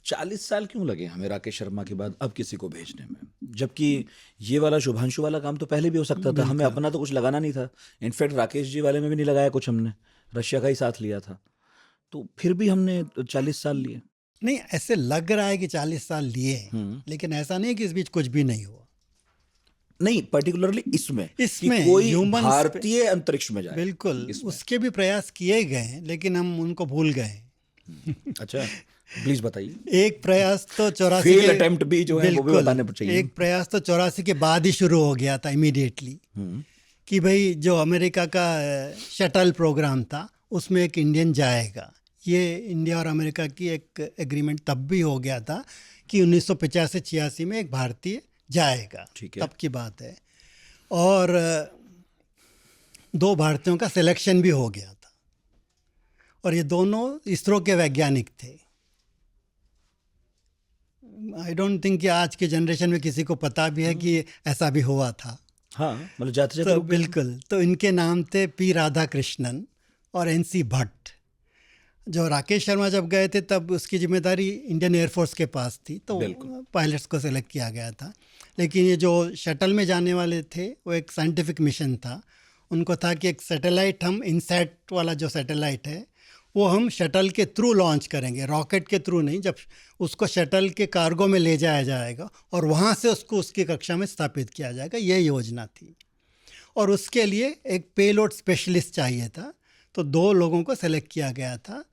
40 साल क्यों लगे हमें राकेश शर्मा के बाद अब किसी को भेजने में, जबकि ये वाला शुभांशु वाला काम तो पहले भी हो सकता था, हमें अपना तो कुछ लगाना नहीं था। इनफैक्ट राकेश जी वाले में भी नहीं लगाया कुछ हमने, रशिया का ही साथ लिया था, तो फिर भी हमने 40 साल लिए। नहीं, ऐसे लग रहा है कि 40 साल लिए, लेकिन ऐसा नहीं कि इस बीच कुछ भी नहीं हुआ। नहीं, पर्टिकुलरली इसमें कि कोई भारतीय अंतरिक्ष में जाए, बिल्कुल उसके भी प्रयास किए गए हैं, लेकिन हम उनको भूल गए। अच्छा, प्लीज बताइए। एक प्रयास तो 84 फेल अटेम्प्ट भी जो है वो भी बताने चाहिए। एक प्रयास तो 84 के बाद ही शुरू हो गया था इमीडिएटली, कि भाई जो अमेरिका का शटल प्रोग्राम था उसमें एक इंडियन जाएगा। ये इंडिया और अमेरिका की एक एग्रीमेंट तब भी हो गया था कि 1985-86 में एक भारतीय जाएगा, तब की बात है। और 2 भारतीयों का सिलेक्शन भी हो गया था, और ये दोनों इसरो के वैज्ञानिक थे। आई डोंट थिंक कि आज के जनरेशन में किसी को पता भी है कि ऐसा भी हुआ था। हाँ, मतलब जाते जाते तो बिल्कुल, तो इनके नाम थे पी राधाकृष्णन और एनसी भट्ट। जो राकेश शर्मा जब गए थे तब उसकी जिम्मेदारी इंडियन एयरफोर्स के पास थी, तो पायलट्स को सेलेक्ट किया गया था। लेकिन ये जो शटल में जाने वाले थे वो एक साइंटिफिक मिशन था। उनको था कि एक सैटेलाइट, हम इनसैट वाला जो सैटेलाइट है वो हम शटल के थ्रू लॉन्च करेंगे, रॉकेट के थ्रू नहीं। जब उसको शटल के कार्गो में ले जाया जाएगा और वहाँ से उसको उसकी कक्षा में स्थापित किया जाएगा, ये योजना थी। और उसके लिए एक पेलोड स्पेशलिस्ट चाहिए था, तो 2 लोगों को सेलेक्ट किया गया था,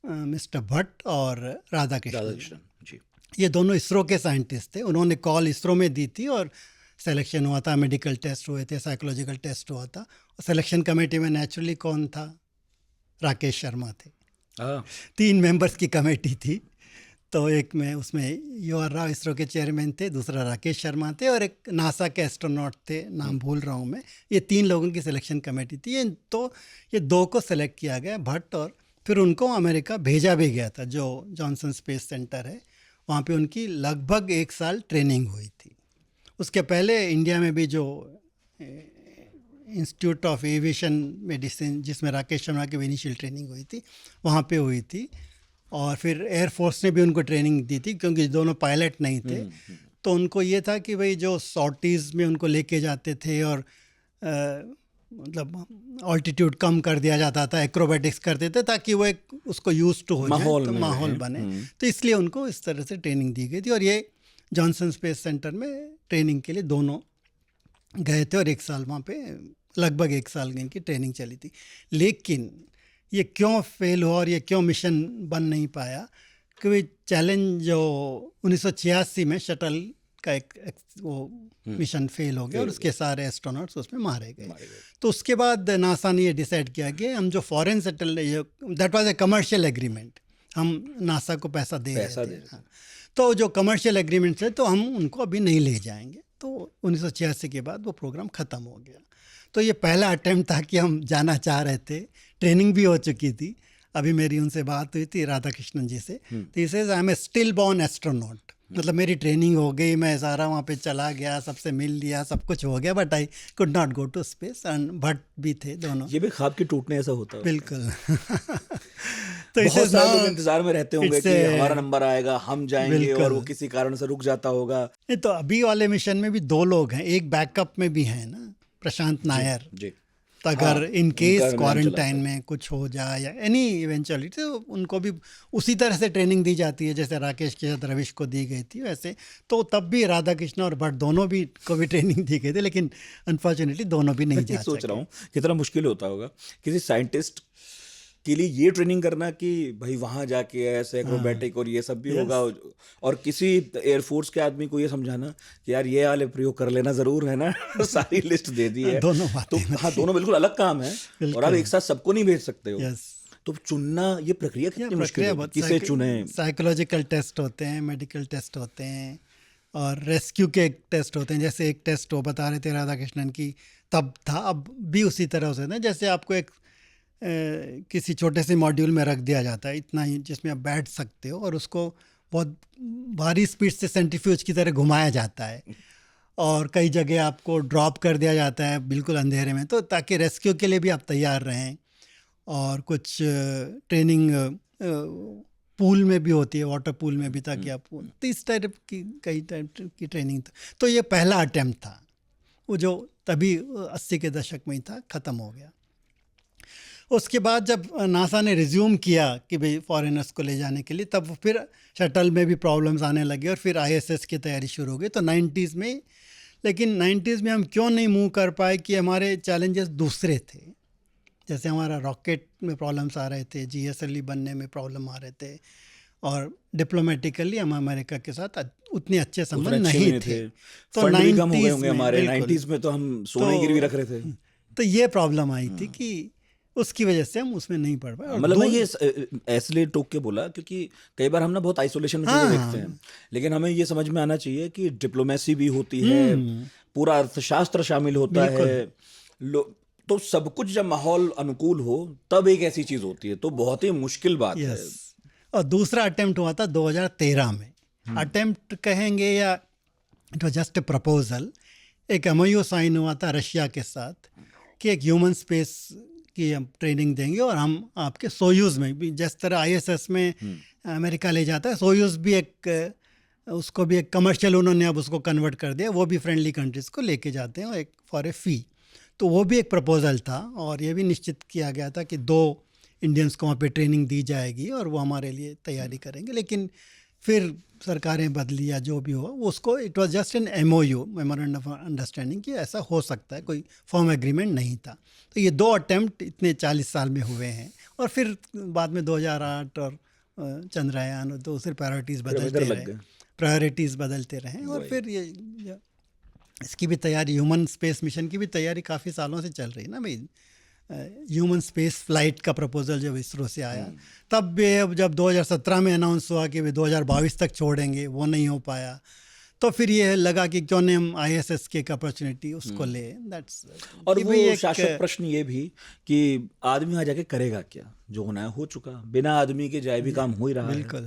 मिस्टर भट्ट और राधाकृष्णन जी। ये दोनों इसरो के साइंटिस्ट थे। उन्होंने कॉल इसरो में दी थी और सिलेक्शन हुआ था, मेडिकल टेस्ट हुए थे, साइकोलॉजिकल टेस्ट हुआ था। और सिलेक्शन कमेटी में नेचुरली कौन था? राकेश शर्मा थे। 3 मेंबर्स की कमेटी थी, तो एक में उसमें UR राव इसरो के चेयरमैन थे, दूसरा राकेश शर्मा थे, और एक नासा के एस्ट्रोनॉट थे, नाम भूल रहा हूँ मैं। ये 3 लोगों की सिलेक्शन कमेटी थी। ये 2 को सेलेक्ट किया गया, भट्ट, और फिर उनको अमेरिका भेजा भी गया था, जो जॉनसन स्पेस सेंटर है वहाँ पे उनकी लगभग 1 साल ट्रेनिंग हुई थी। उसके पहले इंडिया में भी जो इंस्टीट्यूट ऑफ एविएशन मेडिसिन, जिसमें राकेश शर्मा की इनिशियल ट्रेनिंग हुई थी, वहाँ पे हुई थी। और फिर एयरफोर्स ने भी उनको ट्रेनिंग दी थी, क्योंकि दोनों पायलट नहीं थे। तो उनको ये था कि भाई जो सॉर्टीज़ में उनको लेके जाते थे और मतलब ऑल्टीट्यूड कम कर दिया जाता था, एक्रोबैटिक्स करते थे, ताकि वो एक उसको यूज टू हो जाए, तो माहौल बने। तो इसलिए उनको इस तरह से ट्रेनिंग दी गई थी। और ये जॉनसन स्पेस सेंटर में ट्रेनिंग के लिए दोनों गए थे, और 1 साल वहाँ पे, लगभग 1 साल की इनकी ट्रेनिंग चली थी। लेकिन ये क्यों फेल हुआ और ये क्यों मिशन बन नहीं पाया? क्योंकि चैलेंज जो 1986 में शटल का एक वो मिशन फेल हो गया और उसके सारे एस्ट्रोनॉट्स उसमें मारे गए। तो उसके बाद नासा ने ये डिसाइड किया कि हम जो foreign satellite, that was a commercial agreement, हम नासा को पैसा दे रहे थे। हाँ, तो जो कमर्शियल एग्रीमेंट है तो हम उनको अभी नहीं ले जाएंगे। तो 1986 के बाद वो प्रोग्राम ख़त्म हो गया। तो ये पहला अटेम्प्ट था कि हम जाना चाह रहे थे, ट्रेनिंग भी हो चुकी थी। अभी मेरी उनसे बात हुई थी, राधाकृष्णन जी से। तो he says I am a stillborn astronaut, मतलब मेरी ट्रेनिंग हो गई, मैं सारा वहाँ पे चला गया, सबसे मिल लिया, सब कुछ हो गया, but I could not go to space. And Bhatt भी थे दोनों। ये भी ख्वाब के टूटने ऐसा होता है। बिल्कुल। तो बहुत सारे लोग इंतजार में रहते होंगे कि हमारा नंबर आएगा, हम जाएंगे, और वो किसी कारण से रुक जाता होगा। नहीं, तो अभी वाले मिशन में भी 2 लोग हैं, एक बैकअप में भी है ना, प्रशांत नायर जी। तो अगर इन केस क्वारंटाइन में कुछ हो जाए या एनी इवेंचुअलिटी, तो उनको भी उसी तरह से ट्रेनिंग दी जाती है जैसे राकेश के साथ रविश को दी गई थी वैसे। तो तब भी राधाकृष्ण और भट्ट दोनों भी को भी ट्रेनिंग दी गई थी, लेकिन अनफॉर्चुनेटली दोनों भी नहीं जा सके। सोच रहा हूँ कितना मुश्किल होता होगा किसी साइंटिस्ट के लिए ये ट्रेनिंग करना कि भाई वहाँ जाके ऐसे एक्रोबैटिक और ये सब भी होगा, और किसी एयरफोर्स के आदमी को ये समझाना कि यार ये वाले प्रयोग कर लेना ज़रूर है ना। सारी लिस्ट दे दी है दोनों तो हाँ, दोनों बिल्कुल अलग काम है, और आप एक साथ सबको नहीं भेज सकते हो। तो चुनना, ये प्रक्रिया कितनी मुश्किल है, किसे चुने? साइकोलॉजिकल टेस्ट होते हैं, मेडिकल टेस्ट होते हैं, और रेस्क्यू के टेस्ट होते हैं। जैसे एक टेस्ट वो बता रहे थे राधाकृष्णन की, तब था, अब भी उसी तरह से ना, जैसे आपको एक किसी छोटे से मॉड्यूल में रख दिया जाता है, इतना ही, जिसमें आप बैठ सकते हो, और उसको बहुत भारी स्पीड से सेंट्रीफ्यूज की तरह घुमाया जाता है, और कई जगह आपको ड्रॉप कर दिया जाता है बिल्कुल अंधेरे में, तो ताकि रेस्क्यू के लिए भी आप तैयार रहें। और कुछ ट्रेनिंग पूल में भी होती है, वाटर पूल में भी, ताकि आप, तो इस टाइप की कई टाइप की ट्रेनिंग था। तो ये पहला अटेम्प्ट था, वो जो तभी 80 के दशक में ही था, ख़त्म हो गया। उसके बाद जब नासा ने रिज्यूम किया कि भाई फॉरेनर्स को ले जाने के लिए, तब फिर शटल में भी प्रॉब्लम्स आने लगे और फिर ISS की तैयारी शुरू हो गई। तो 90s में, लेकिन 90s में हम क्यों नहीं मूव कर पाए कि हमारे चैलेंजेस दूसरे थे। जैसे हमारा रॉकेट में प्रॉब्लम्स आ रहे थे, GSLV बनने में प्रॉब्लम आ रहे थे, और डिप्लोमेटिकली हम अमेरिका के साथ उतने अच्छे संबंध नहीं थे। तो फंड भी कम हो गए होंगे हमारे। 90s में तो हम सोने गिरवी रख रहे थे। तो ये प्रॉब्लम आई थी कि उसकी वजह से हम उसमें नहीं पढ़ पाए। मतलब मैं ये ऐसे टोक के बोला क्योंकि कई बार हम ना बहुत आइसोलेशन में चीजें देखते हैं, लेकिन हमें ये समझ में आना चाहिए कि डिप्लोमेसी भी होती है, पूरा अर्थशास्त्र शामिल होता है, तो सब कुछ जब माहौल अनुकूल हो तब एक ऐसी चीज होती है, तो बहुत ही मुश्किल बात है। और दूसरा अटेम्प्ट हुआ था 2013 में। अटेम्प्ट कहेंगे या it was just a proposal. एक MOU साइन हुआ था रशिया के साथ कि एक ह्यूमन स्पेस की हम ट्रेनिंग देंगे, और हम आपके सोयूज़ में भी, जिस तरह ISS में अमेरिका ले जाता है, सोयूज़ भी एक, उसको भी एक कमर्शियल उन्होंने अब उसको कन्वर्ट कर दिया, वो भी फ्रेंडली कंट्रीज़ को लेके जाते हैं, एक फॉर ए फ़ी। तो वो भी एक प्रपोजल था, और ये भी निश्चित किया गया था कि 2 इंडियंस को वहाँ पे ट्रेनिंग दी जाएगी और वो हमारे लिए तैयारी करेंगे। लेकिन फिर सरकारें बदली या जो भी हुआ, उसको it was just an MOU, memorandum of understanding, कि ऐसा हो सकता है, कोई फॉर्म एग्रीमेंट नहीं था। तो ये 2 अटेम्प्ट इतने 40 साल में हुए हैं, और फिर बाद में 2008 और चंद्रयान, और तो फिर प्रायोरिटीज़ बदलते रहे, और फिर ये इसकी भी तैयारी, ह्यूमन स्पेस मिशन की भी तैयारी काफ़ी सालों से चल रही है ना भाई। ह्यूमन स्पेस फ्लाइट का प्रपोजल जब इसरो से आया, तब जब 2017 में अनाउंस हुआ कि 2022 तक छोड़ेंगे, वो नहीं हो पाया। तो फिर ये लगा कि क्यों नहीं हम ISS की एक अपॉर्चुनिटी उसको ले। दैट्स और वो शाश्वत प्रश्न ये भी कि आदमी वहाँ जाके करेगा क्या, जो होना है हो चुका, बिना आदमी के जाए भी काम हो ही रहा है। बिल्कुल।